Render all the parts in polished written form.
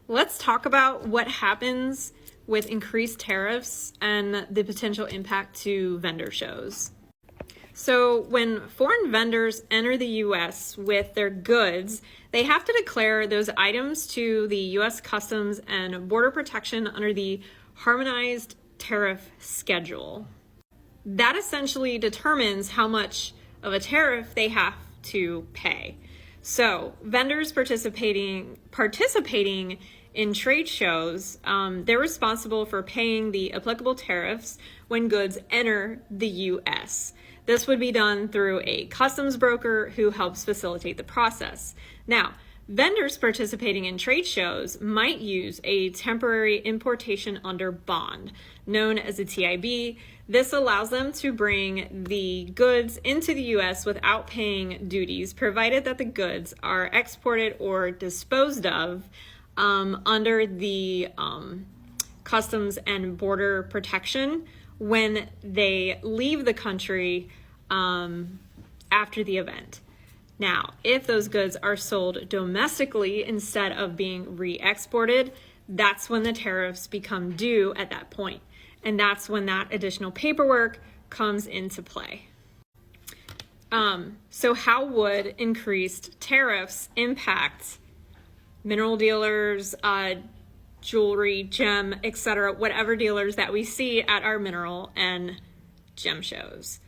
Let's talk about what happens with increased tariffs and the potential impact to vendor shows. So when foreign vendors enter the U.S. with their goods, they have to declare those items to the U.S. Customs and Border Protection under the Harmonized Tariff Schedule. That essentially determines how much of a tariff they have to pay. So vendors participating in trade shows, they're responsible for paying the applicable tariffs when goods enter the U.S. This would be done through a customs broker who helps facilitate the process. Now, vendors participating in trade shows might use a temporary importation under bond, known as a TIB. This allows them to bring the goods into the U.S. without paying duties, provided that the goods are exported or disposed of under the Customs and Border Protection when they leave the country after the event. Now, if those goods are sold domestically instead of being re-exported, that's when the tariffs become due at that point. And that's when that additional paperwork comes into play. So how would increased tariffs impact mineral dealers, jewelry, gem, etc., whatever dealers that we see at our mineral and gem shows?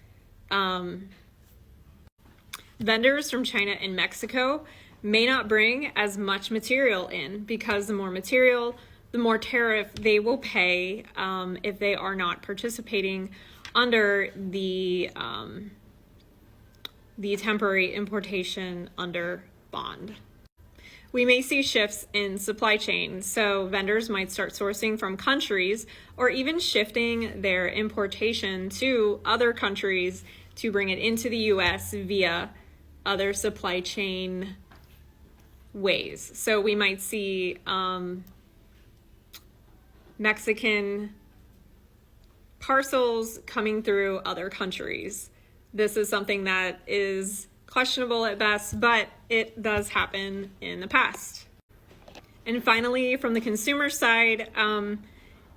Vendors from China and Mexico may not bring as much material in because the more material, the more tariff they will pay if they are not participating under the temporary importation under bond. We may see shifts in supply chain, so vendors might start sourcing from countries or even shifting their importation to other countries to bring it into the U.S. via other supply chain ways. So we might see Mexican parcels coming through other countries. This is something that is questionable at best, but it does happen in the past. And finally, from the consumer side,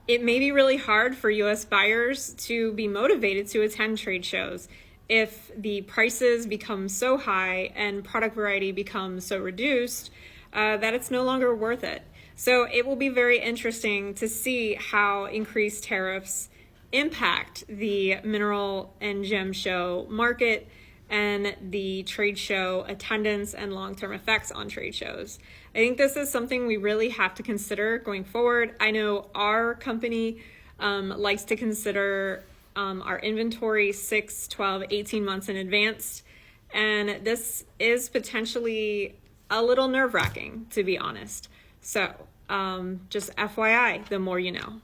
it may be really hard for U.S. buyers to be motivated to attend trade shows if the prices become so high and product variety becomes so reduced that it's no longer worth it. So it will be very interesting to see how increased tariffs impact the mineral and gem show market and the trade show attendance and long-term effects on trade shows. I think this is something we really have to consider going forward. I know our company likes to consider our inventory 6, 12, 18 months in advance, and this is potentially a little nerve-wracking, to be honest. So just FYI, the more you know.